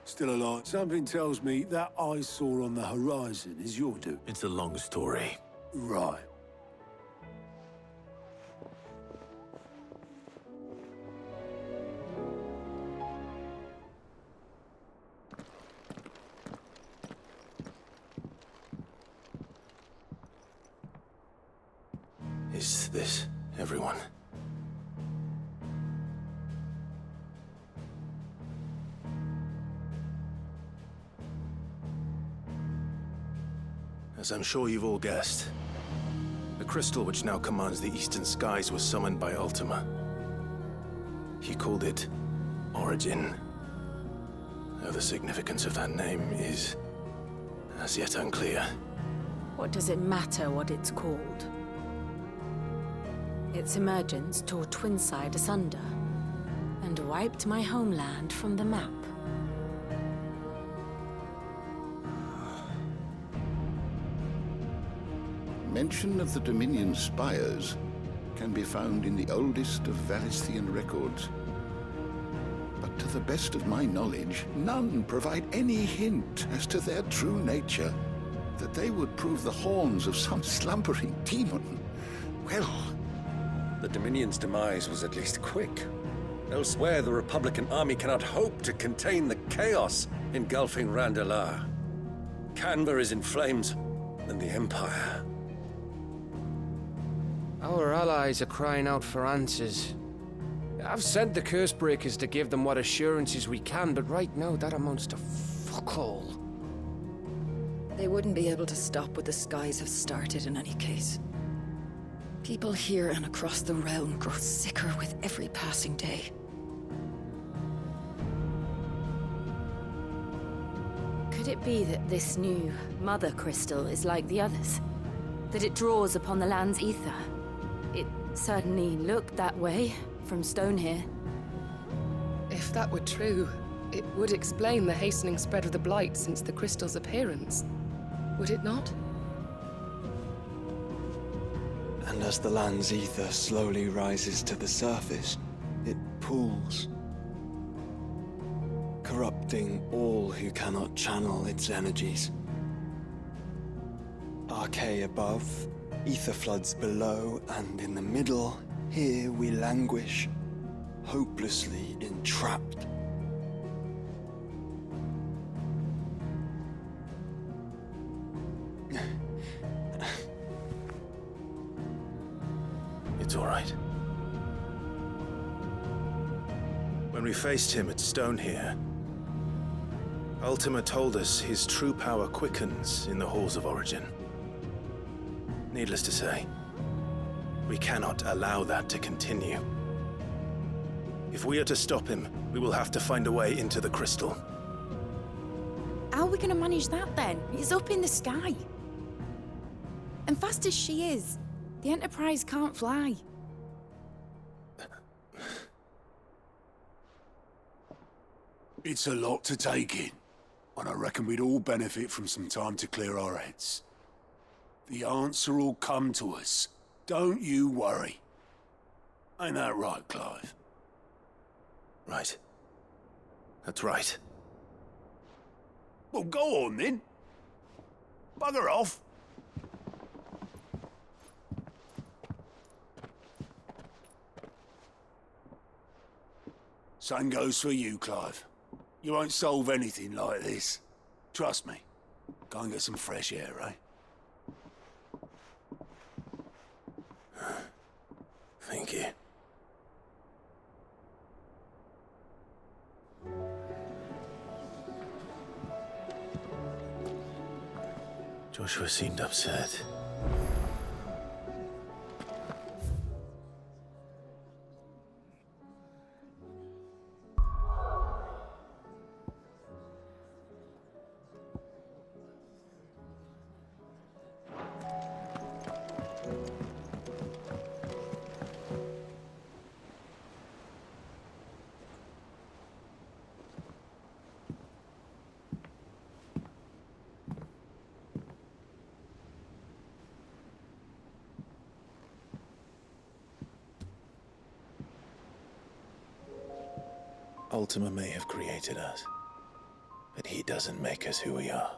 Still alive. Something tells me that I saw on the horizon is your doing. It's a long story. Right. Is this everyone? As I'm sure you've all guessed, the crystal which now commands the eastern skies was summoned by Ultima. He called it Origin. Though the significance of that name is as yet unclear. What does it matter what it's called? Its emergence tore Twinside asunder and wiped my homeland from the map. Mention of the Dominion spires can be found in the oldest of Valisthian records. But to the best of my knowledge, none provide any hint as to their true nature. That they would prove the horns of some slumbering demon. Well... The Dominion's demise was at least quick. Elsewhere, the Republican army cannot hope to contain the chaos engulfing Randalar. Canva is in flames, and the Empire... Our allies are crying out for answers. I've sent the Cursebreakers to give them what assurances we can, but right now that amounts to fuck all. They wouldn't be able to stop what the skies have started in any case. People here and across the realm grow sicker with every passing day. Could it be that this new Mother Crystal is like the others? That it draws upon the land's ether? It certainly looked that way from stone here. If that were true, it would explain the hastening spread of the Blight since the crystal's appearance. Would it not? And as the land's ether slowly rises to the surface, it pools, corrupting all who cannot channel its energies. Archay above, ether floods below, and in the middle, here we languish, hopelessly entrapped. It's all right. When we faced him at Stone here, Ultima told us his true power quickens in the halls of Origin. Needless to say, we cannot allow that to continue. If we are to stop him, we will have to find a way into the crystal. How are we going to manage that then? It's up in the sky. And fast as she is, the Enterprise can't fly. It's a lot to take in, and I reckon we'd all benefit from some time to clear our heads. The answer will come to us. Don't you worry. Ain't that right, Clive? Right. That's right. Well, go on then. Bugger off. Same goes for you, Clive. You won't solve anything like this. Trust me. Go and get some fresh air, eh? Thank you. Joshua seemed upset. Ultima may have created us, But he doesn't make us who we are.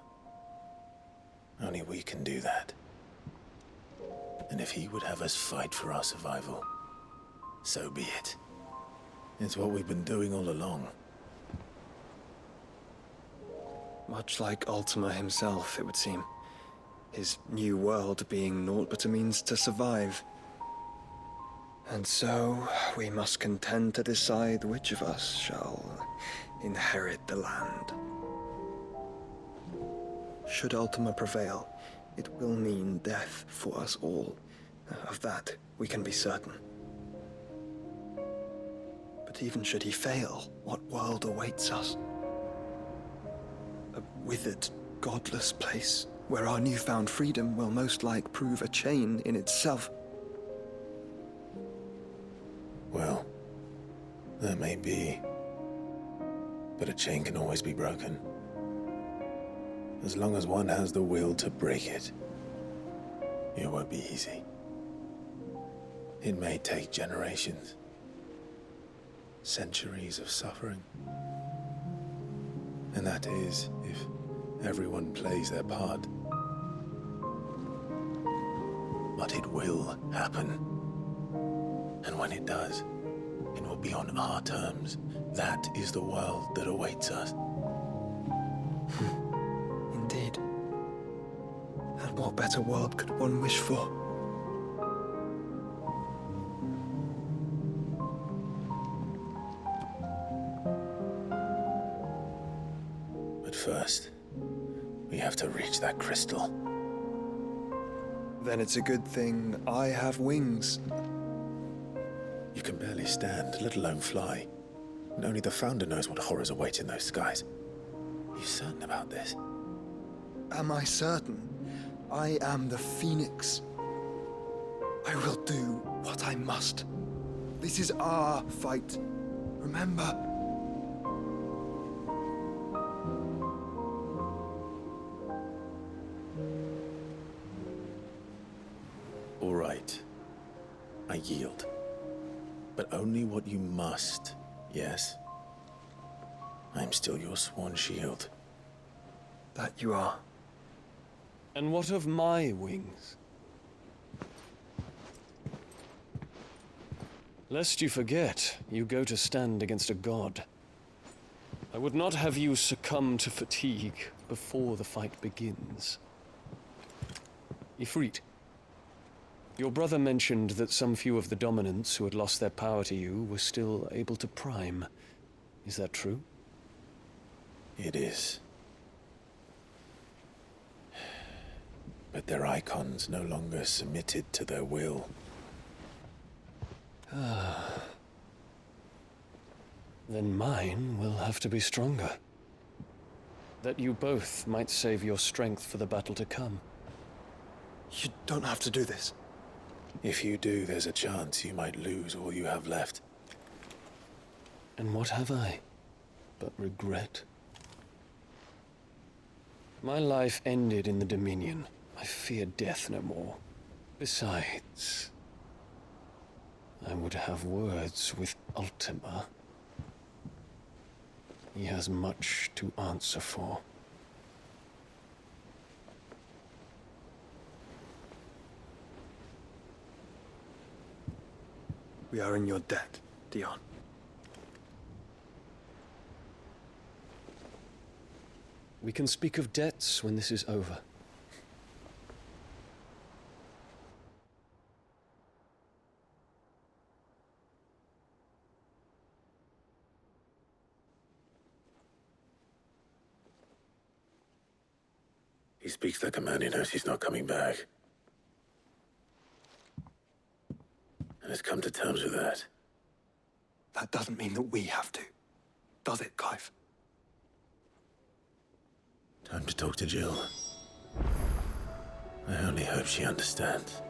Only we can do that. And if he would have us fight for our survival, so be it. It's what we've been doing all along. Much like Ultima himself, it would seem. His new world being naught but a means to survive. And so, we must contend to decide which of us shall inherit the land. Should Ultima prevail, it will mean death for us all. Of that, we can be certain. But even should he fail, what world awaits us? A withered, godless place, where our newfound freedom will most like prove a chain in itself. Well, that may be. But a chain can always be broken. As long as one has the will to break it. It won't be easy. It may take generations. Centuries of suffering. And that is, if everyone plays their part. But it will happen. And when it does, it will be on our terms. That is the world that awaits us. Indeed. And what better world could one wish for? But first, we have to reach that crystal. Then it's a good thing I have wings. You can barely stand, let alone fly. And only the Founder knows what horrors await in those skies. Are you certain about this? Am I certain? I am the Phoenix. I will do what I must. This is our fight. Remember? All right. I yield. But only what you must, yes? I'm still your sworn shield. That you are. And what of my wings? Lest you forget, you go to stand against a god. I would not have you succumb to fatigue before the fight begins. Ifrit, your brother mentioned that some few of the dominants who had lost their power to you were still able to prime. Is that true? It is. But their icons no longer submitted to their will. Then mine will have to be stronger. That you both might save your strength for the battle to come. You don't have to do this. If you do, there's a chance you might lose all you have left. And what have I but regret? My life ended in the Dominion. I fear death no more. Besides, I would have words with Ultima. He has much to answer for. We are in your debt, Dion. We can speak of debts when this is over. He speaks like a man who knows he's not coming back. And has come to terms with that. That doesn't mean that we have to. Does it, Clive? Time to talk to Jill. I only hope she understands.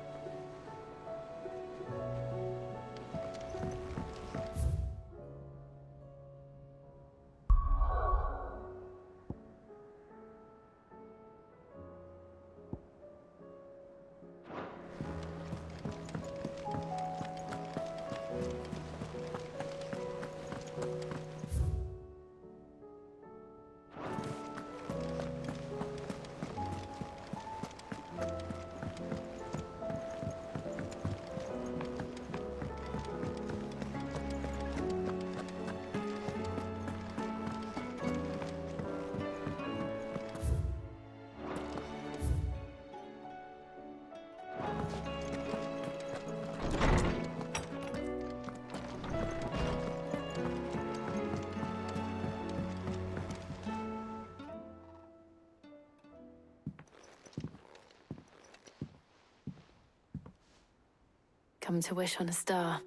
come to wish on a star.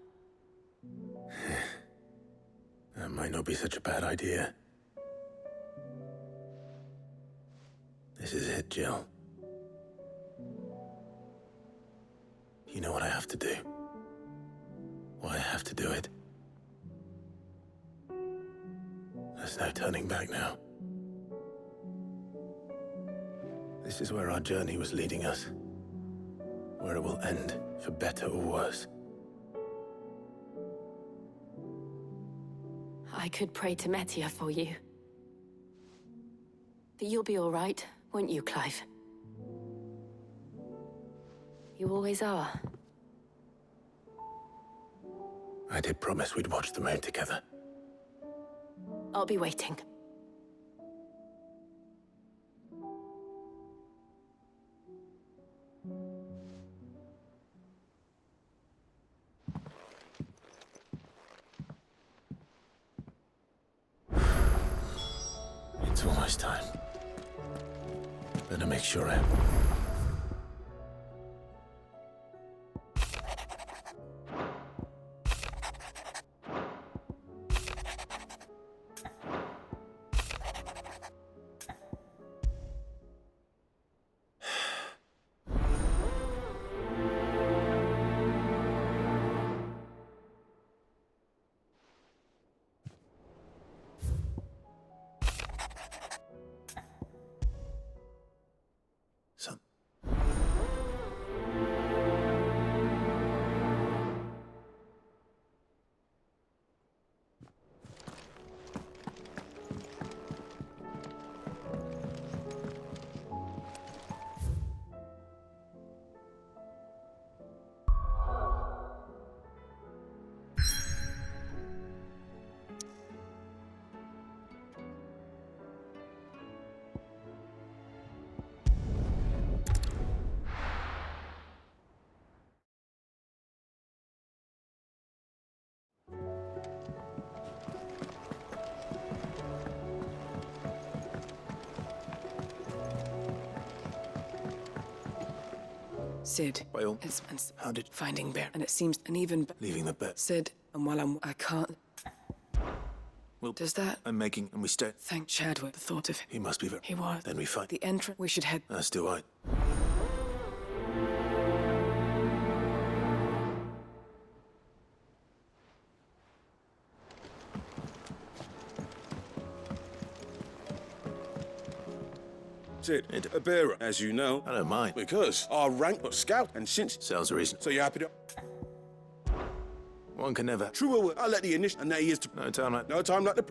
That might not be such a bad idea. This is it, Jill. You know what I have to do. Why I have to do it. There's no turning back now. This is where our journey was leading us. Where it will end, for better or worse. I could pray to Metia for you. But you'll be all right, won't you, Clive? You always are. I did promise we'd watch the moon together. I'll be waiting. It's almost time. Better make sure I... Son. Sid. Well, It's how did... finding Bear, and it seems an even... Leaving the bed. Sid, and while I can't... Well, Does that... I'm making... And we stay... Thank Chadwick, the thought of him. He must be very... He was. Then we fight. The entrance... We should head... As do I. Sid, a bearer, as you know. I don't mind. Because our rank was scout, and since... Sounds reasonable. So you happy to... One can never... True, I'll let the initial... And now he is to... No time like... No time like the...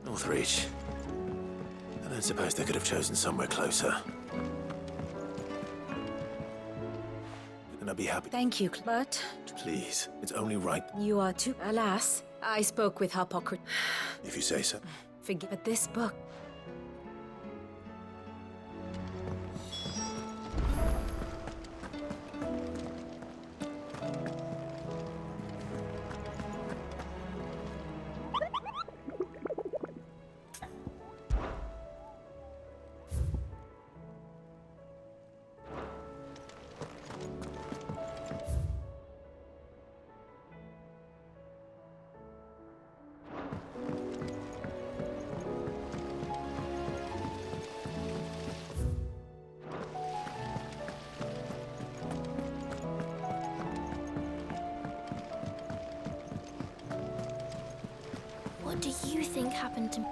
Northreach. I don't suppose they could have chosen somewhere closer. And I'd be happy. Thank you, but Please, it's only right you are too... Alas, I spoke with Hippocrates. if you say so. Forget but this book. What do you think happened to me?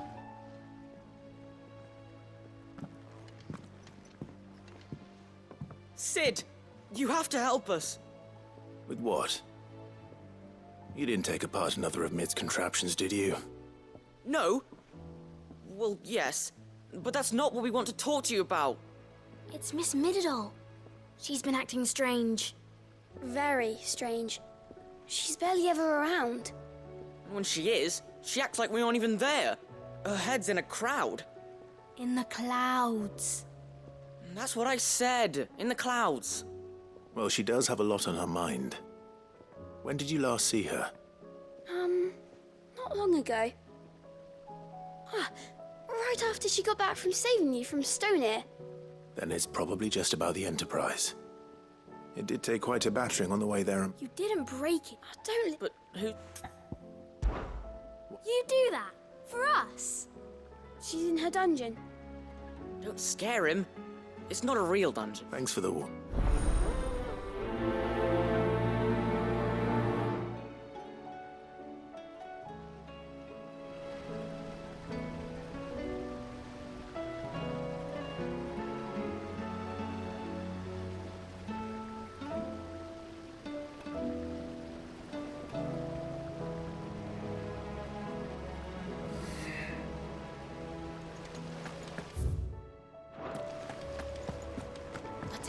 Sid! You have to help us! With what? You didn't take apart another of Mid's contraptions, did you? No? Well, yes. But that's not what we want to talk to you about. It's Miss Middledal. She's been acting strange. Very strange. She's barely ever around. And when she is, she acts like we aren't even there. Her head's in a crowd. In the clouds. That's what I said. In the clouds. Well, she does have a lot on her mind. When did you last see her? Not long ago. Right after she got back from saving you from Stonehenge. Then it's probably just about the Enterprise. It did take quite a battering on the way there. You didn't break it. Don't... But who... You do that? For us? She's in her dungeon. Don't scare him. It's not a real dungeon. Thanks for the warn.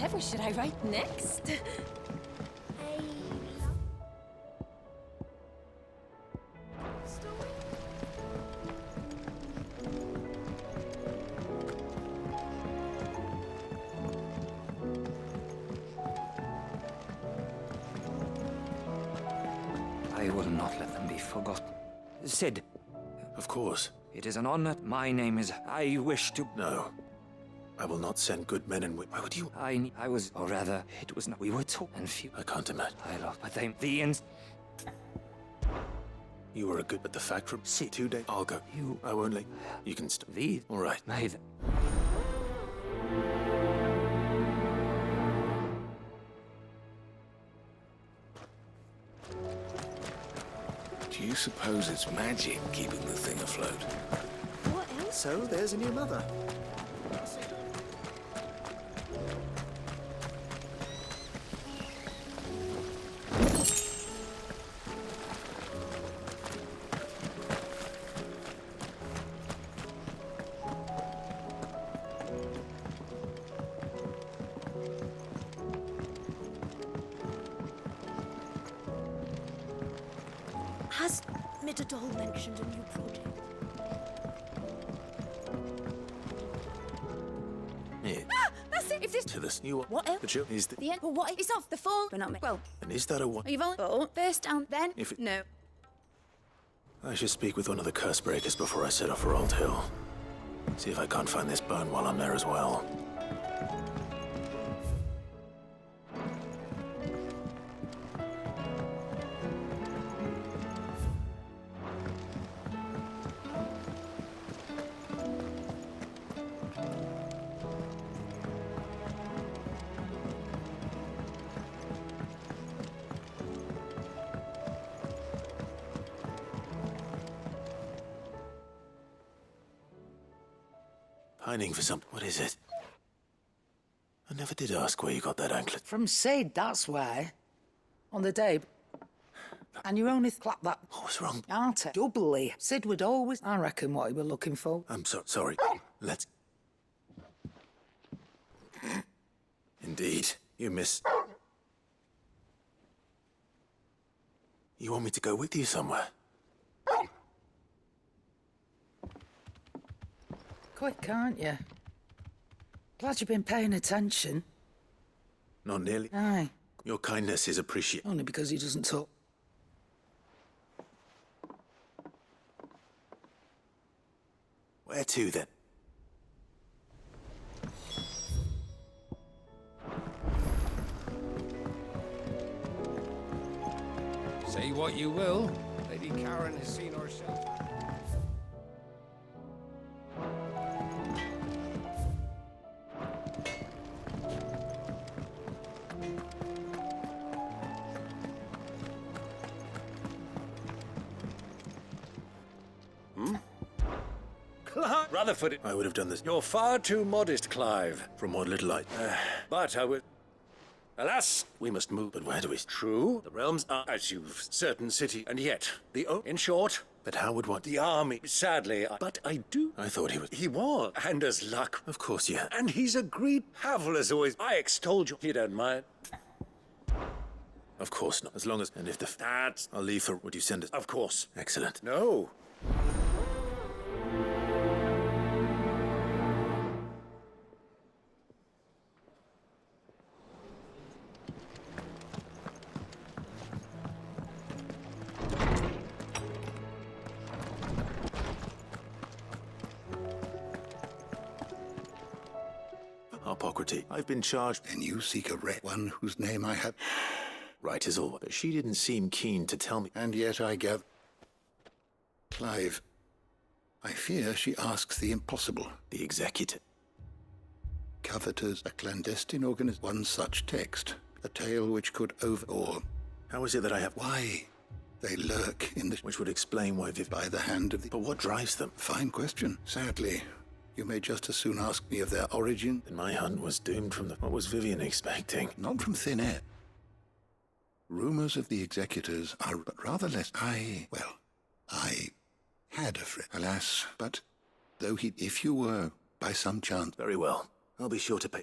Whatever should I write next? I will not let them be forgotten. Sid. Of course. It is an honor. My name is... I wish to... No. I will not send good men and why would you? I was... Or rather, it was not... We were taught and few... I can't imagine. I love... But they... The ins... You were a good... But the fact from... Sit. 2 days... I'll go. You... I won't let... You can stop. The... All right. May the... Do you suppose it's magic keeping the thing afloat? What else? So, there's a new mother. Has Midadol mentioned a new project? Yeah. Ah, that's it. If this... To this new... What else? But you... Is the... The end. Well, what? It's off the fall. But not me. Well, And is that a what? are you volunteering? First down, then... If it... No. I should speak with one of the curse breakers before I set off for Old Hill. See if I can't find this bone while I'm there as well. Pining for something. What is it? I never did ask where you got that anklet. From Sid, that's why. On the day. And you only clapped that. What was wrong? Aren't it? Doubly. Sid would always... I reckon what he were looking for. I'm sorry. Let's... Indeed. You miss... You want me to go with you somewhere? Quick, aren't you? Glad you've been paying attention. Not nearly. Aye. Your kindness is appreciated. Only because he doesn't talk. Where to, then? Say what you will, Lady Karen has seen herself. Clive Rutherford. I would have done this. You're far too modest, Clive. From what little I... But I would... Alas, we must move. But where do we... True, the realms are, as you've certain city, and yet, in short... But how would what... The army, sadly, but I do... I thought he was... He was, and as luck. Of course, yeah. And he's agreed. Havel as always. I extolled you. You don't mind. Of course not. As long as... And if the... That's... I'll leave for... Would you send us? Of course. Excellent. No. authority. I've been charged. Then you seek a one whose name I have. Right is all. But she didn't seem keen to tell me. And yet I gather... Clive, I fear she asks the impossible. The executor. Coveters, a clandestine organization. One such text, a tale which could overawe. How is it that I have... Why? They lurk in the... Which would explain why Viv... By the hand of the... But what drives them? Fine question. Sadly, you may just as soon ask me of their origin. Then my hunt was doomed from the... What was Vivian expecting? Not from thin air. Rumors of the executors are but rather less... I had a friend. Alas, but though he... If you were, by some chance... Very well. I'll be sure to pay...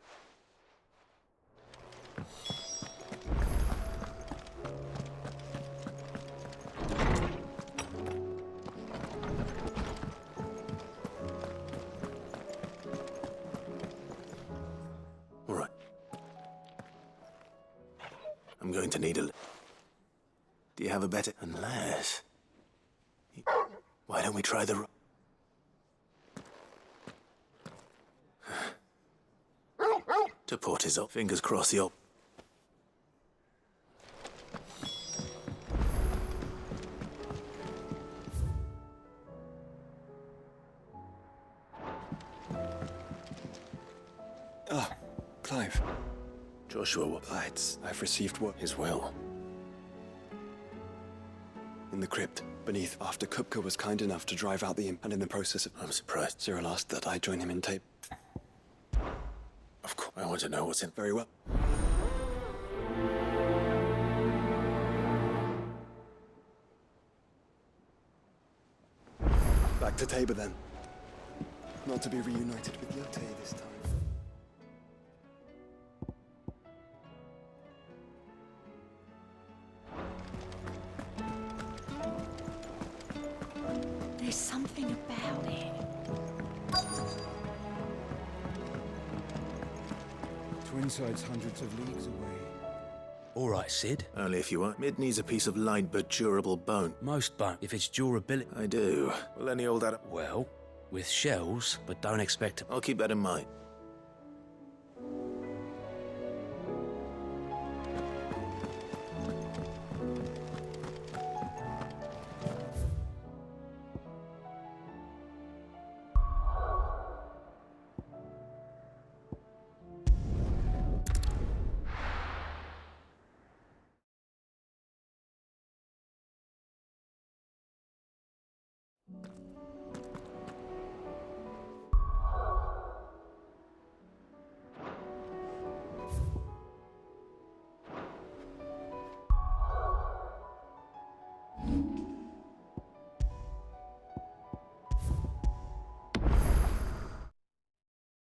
All right. I'm going to need a... Do you have a better... Unless... Why don't we try the... To port his up. Fingers crossed the op... Ah, Clive. Joshua, what? I've received what? His will. In the crypt, beneath, after Kupka was kind enough to drive out the imp, and in the process of... I'm surprised. Cyril asked that I join him in tape. Of course, I want to know what's in... Very well. Back to Tabor then. Not to be reunited with Yote this time. There's something about it. Twinside's hundreds of leagues away. All right, Sid. Only if you want. Mid needs a piece of light but durable bone. Most bone, if it's durability. I do. Will any old Adam... Well, with shells, but don't expect... I'll keep that in mind.